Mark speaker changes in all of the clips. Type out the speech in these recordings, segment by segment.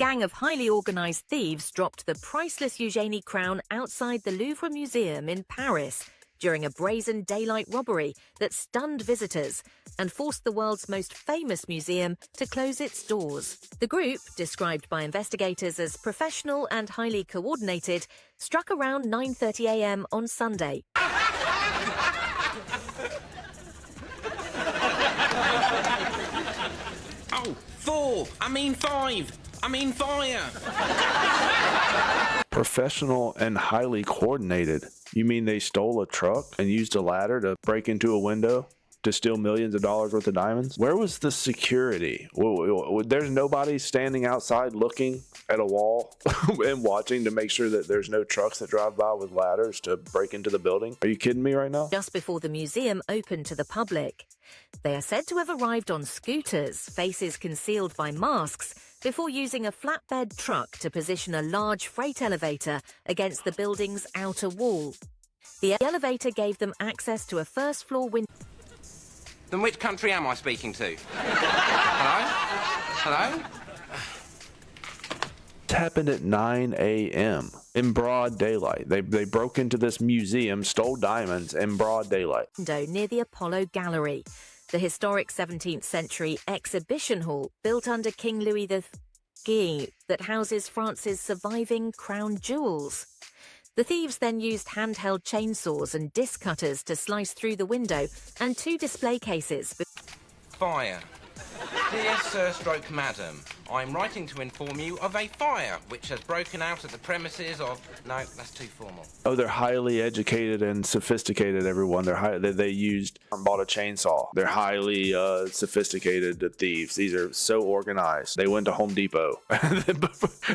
Speaker 1: gang of highly organized thieves dropped the priceless Eugenie crown outside the Louvre Museum in Paris during a brazen daylight robbery that stunned visitors and forced the world's most famous museum to close its doors. The group, described by investigators as professional and highly coordinated, struck around 9:30 a.m. on Sunday.
Speaker 2: Oh, 4! I mean 5! I mean fire!
Speaker 3: Professional and highly coordinated. You mean they stole a truck and used a ladder to break into a window to steal millions of dollars worth of diamonds? Where was the security? There's nobody standing outside looking at a wall and watching to make sure that there's no trucks that drive by with ladders to break into the building? Are you kidding me right now?
Speaker 1: Just before the museum opened to the public. They are said to have arrived on scooters, faces concealed by masks, before using a flatbed truck to position a large freight elevator against the building's outer wall. The elevator gave them access to a first-floor window.
Speaker 2: Then which country am I speaking to? Hello? Hello?
Speaker 3: It happened at 9 a.m. in broad daylight. They broke into this museum, stole diamonds in broad daylight.
Speaker 1: Near the Apollo Gallery, the historic 17th century exhibition hall built under King Louis XIII that houses France's surviving crown jewels. The thieves then used handheld chainsaws and disc cutters to slice through the window and 2 display cases.
Speaker 2: Fire. Dear Sir Stroke Madam, I'm writing to inform you of a fire which has broken out at the premises of... No, that's too formal.
Speaker 3: Oh, they're highly educated and sophisticated, everyone. They used and bought a chainsaw. They're highly sophisticated thieves. These are so organized. They went to Home Depot.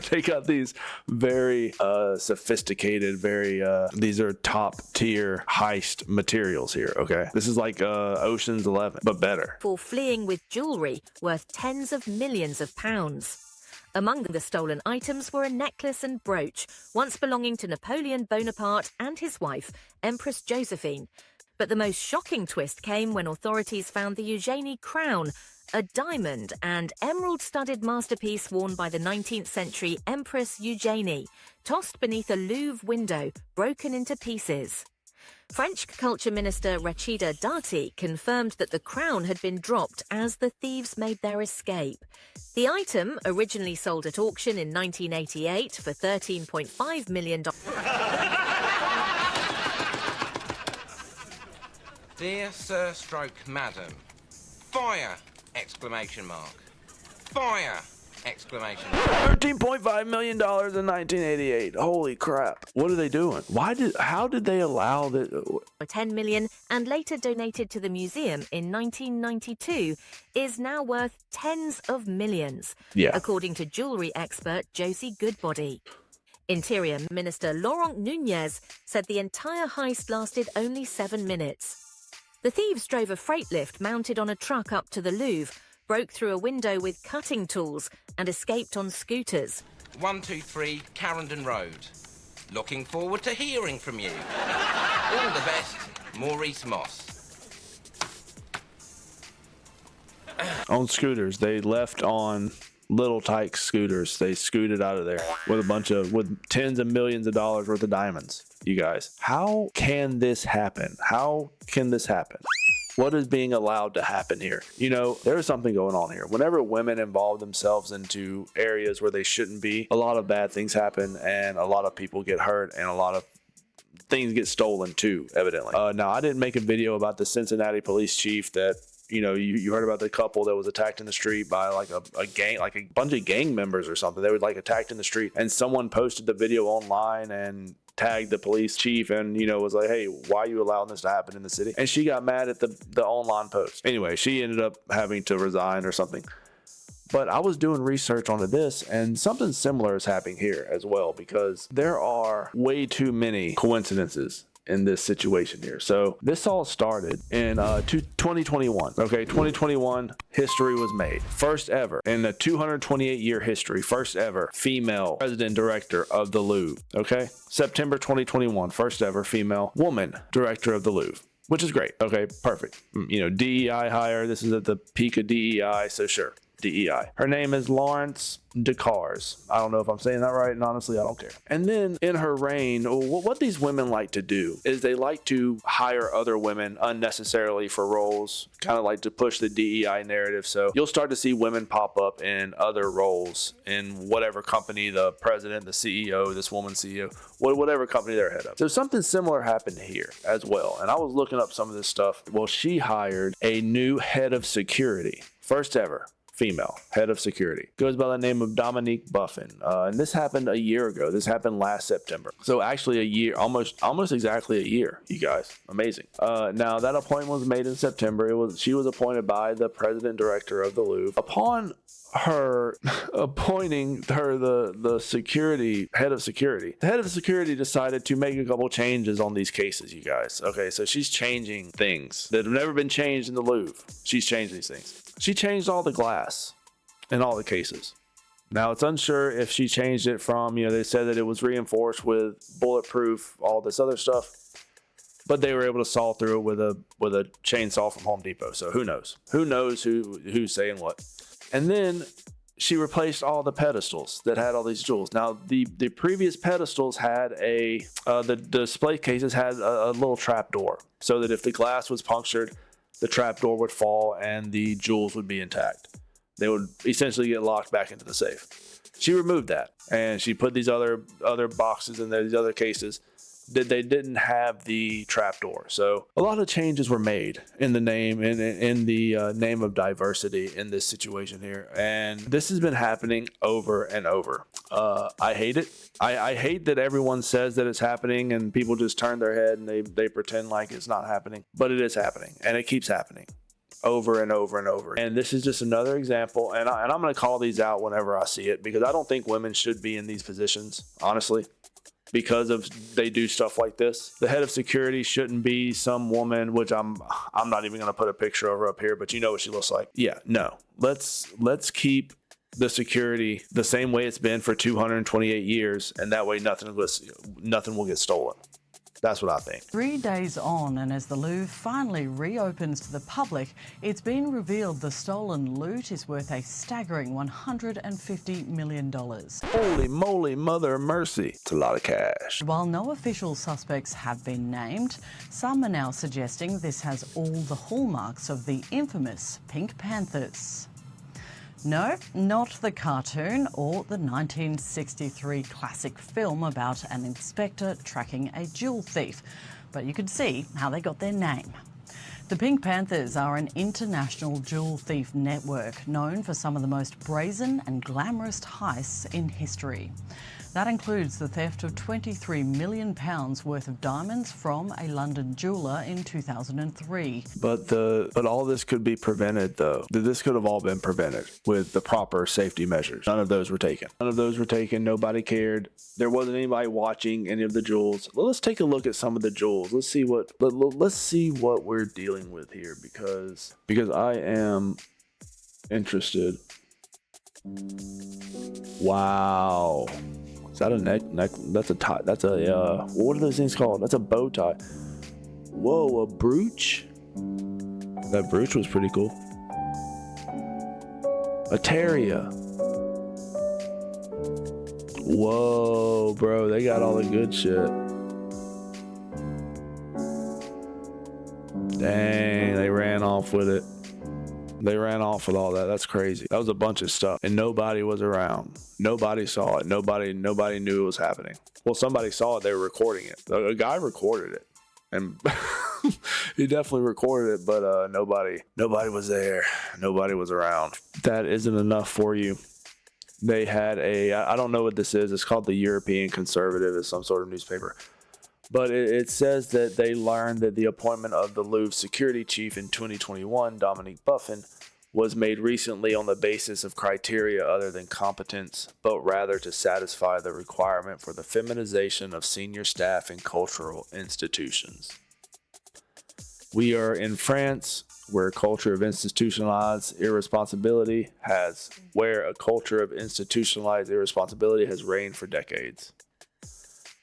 Speaker 3: They got these very sophisticated, these are top tier heist materials here, okay? This is like Ocean's 11, but better.
Speaker 1: For fleeing with jewelry worth tens of millions of pounds. Among the stolen items were a necklace and brooch, once belonging to Napoleon Bonaparte and his wife, Empress Josephine. But the most shocking twist came when authorities found the Eugenie crown, a diamond and emerald-studded masterpiece worn by the 19th century Empress Eugenie, tossed beneath a Louvre window, broken into pieces. French Culture Minister Rachida Dati confirmed that the crown had been dropped as the thieves made their escape. The item, originally sold at auction in 1988 for $13.5 million.
Speaker 2: Dear Sir Stroke Madam, fire! Exclamation mark. Fire! Exclamation mark.
Speaker 3: $13.5 million in 1988. Holy crap. What are they doing? How did they allow that?
Speaker 1: $10 million and later donated to the museum in 1992 is now worth tens of millions, according to jewelry expert Josie Goodbody. Interior Minister Laurent Nunez said the entire heist lasted only 7 minutes. The thieves drove a freight lift mounted on a truck up to the Louvre, broke through a window with cutting tools and escaped on scooters.
Speaker 2: 123 Carrington Road. Looking forward to hearing from you. All the best, Maurice Moss.
Speaker 3: On scooters. They left on little tyke scooters. They scooted out of there with tens of millions of dollars worth of diamonds. You guys, how can this happen? How can this happen? What is being allowed to happen here? You know, there's something going on here. Whenever women involve themselves into areas where they shouldn't be, a lot of bad things happen and a lot of people get hurt and a lot of things get stolen too, evidently. Now, I didn't make a video about the Cincinnati police chief that, you know, you heard about the couple that was attacked in the street by like a gang, like a bunch of gang members or something. They were like attacked in the street and someone posted the video online and tagged the police chief and, you know, was like, hey, why are you allowing this to happen in the city? And she got mad at the online post. Anyway, she ended up having to resign or something. But I was doing research onto this and something similar is happening here as well, because there are way too many coincidences in this situation here. So this all started in 2021. Okay, 2021, history was made. First ever in the 228-year history, first ever female president director of the Louvre. Okay, September 2021, first ever female woman director of the Louvre, which is great. Okay, perfect. You know, DEI hire. This is at the peak of DEI, so sure. DEI. Her name is Lawrence Descartes. I don't know if I'm saying that right, and honestly, I don't care. And then in her reign, what these women like to do is they like to hire other women unnecessarily for roles, kind of like to push the DEI narrative. So you'll start to see women pop up in other roles in whatever company, the president, the CEO, this woman CEO, whatever company they're head of. So something similar happened here as well. And I was looking up some of this stuff. Well, she hired a new head of security, first ever female head of security, goes by the name of Dominique Buffin, and this happened a year ago. This happened last September, so actually a year, almost exactly a year, you guys. Amazing. Now that appointment was made in September. She was appointed by the president director of the Louvre. Upon her appointing her the security head of security, the head of security decided to make a couple changes on these cases, you guys. Okay, so she's changing things that have never been changed in the Louvre. She's changed these things. She changed all the glass in all the cases. Now, it's unsure if she changed it from, they said that it was reinforced with bulletproof, all this other stuff, but they were able to saw through it with a chainsaw from Home Depot. So who knows? Who knows who's saying what? And then she replaced all the pedestals that had all these jewels. Now, the previous pedestals had the display cases had a little trap door, so that if the glass was punctured, the trap door would fall and the jewels would be intact. They would essentially get locked back into the safe. She removed that, and she put these other boxes in there, these other cases. They didn't have the trap door. So a lot of changes were made in the name in the name of diversity in this situation here, and this has been happening over and over. I hate it. I hate that everyone says that it's happening and people just turn their head and they pretend like it's not happening, but it is happening, and it keeps happening over and over and over. And this is just another example, and I'm going to call these out whenever I see it, because I don't think women should be in these positions, honestly, because they do stuff like this. The head of security shouldn't be some woman, which I'm not even going to put a picture of her up here, but you know what she looks like. Yeah, no. Let's keep the security the same way it's been for 228 years, and that way nothing will get stolen. That's what I think.
Speaker 4: 3 days on, and as the Louvre finally reopens to the public, it's been revealed the stolen loot is worth a staggering $150 million.
Speaker 3: Holy moly, mother of mercy. It's a lot of cash.
Speaker 4: While no official suspects have been named, some are now suggesting this has all the hallmarks of the infamous Pink Panthers. No, not the cartoon or the 1963 classic film about an inspector tracking a jewel thief, but you could see how they got their name. The Pink Panthers are an international jewel thief network known for some of the most brazen and glamorous heists in history. That includes the theft of £23 million worth of diamonds from a London jeweller in 2003.
Speaker 3: But all this could be prevented, though. This could have all been prevented with the proper safety measures. None of those were taken. Nobody cared. There wasn't anybody watching any of the jewels. Well, let's take a look at some of the jewels. Let's see what we're dealing with here, because I am interested. Wow. Is that a neck? That's a tie. That's a, what are those things called? That's a bow tie. Whoa, a brooch? That brooch was pretty cool. A Terrier. Whoa, bro, they got all the good shit. Dang, they ran off with it. They ran off with all that. That's crazy. That was a bunch of stuff, and nobody was around. Nobody saw it. Nobody knew it was happening. Well, somebody saw it. They were recording it. A guy recorded it, and he definitely recorded it, but nobody was there. Nobody was around. That isn't enough for you. They had I don't know what this is. It's called the European Conservative. It's some sort of newspaper. But it says that they learned that the appointment of the Louvre security chief in 2021, Dominique Buffin, was made recently on the basis of criteria other than competence, but rather to satisfy the requirement for the feminization of senior staff in cultural institutions. We are in France, where a culture of institutionalized irresponsibility has reigned for decades.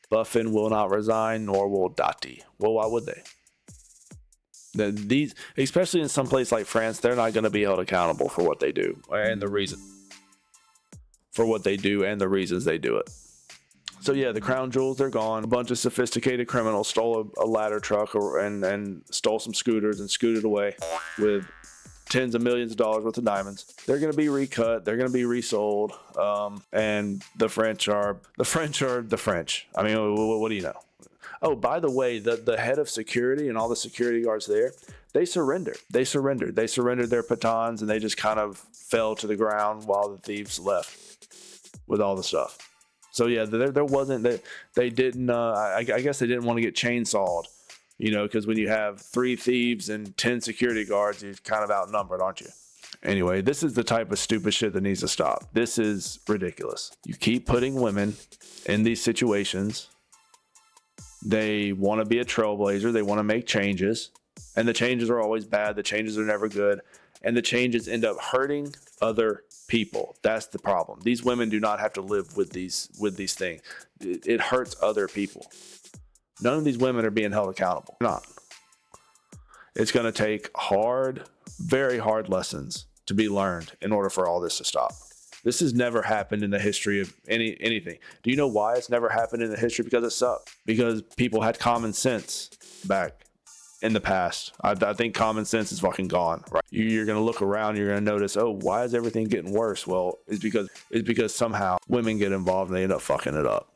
Speaker 3: Buffin will not resign, nor will Dottie. Well, why would they? These, especially in some place like France, they're not going to be held accountable for what they do and the reason for what they do and the reasons they do it. So yeah, the crown jewels, they're gone. A bunch of sophisticated criminals stole a ladder truck and stole some scooters and scooted away with tens of millions of dollars worth of diamonds. They're going to be recut. They're going to be resold. And the French are the French. I mean, what do you know? Oh, by the way, the head of security and all the security guards there, they surrendered. They surrendered their batons, and they just kind of fell to the ground while the thieves left with all the stuff. So yeah, there wasn't that they didn't. I guess they didn't want to get chainsawed, because when you have 3 thieves and 10 security guards, you're kind of outnumbered, aren't you? Anyway, this is the type of stupid shit that needs to stop. This is ridiculous. You keep putting women in these situations. They want to be a trailblazer. They want to make changes, and the changes are always bad. The changes are never good, and the changes end up hurting other people. That's the problem. These women do not have to live with these things. It hurts other people. None of these women are being held accountable. They're not. It's going to take very hard lessons to be learned in order for all this to stop. This has never happened in the history of anything. Do you know why it's never happened in the history? Because it sucked. Because people had common sense back in the past. I think common sense is fucking gone, right? You're going to look around, you're going to notice, oh, why is everything getting worse? Well, it's because somehow women get involved and they end up fucking it up.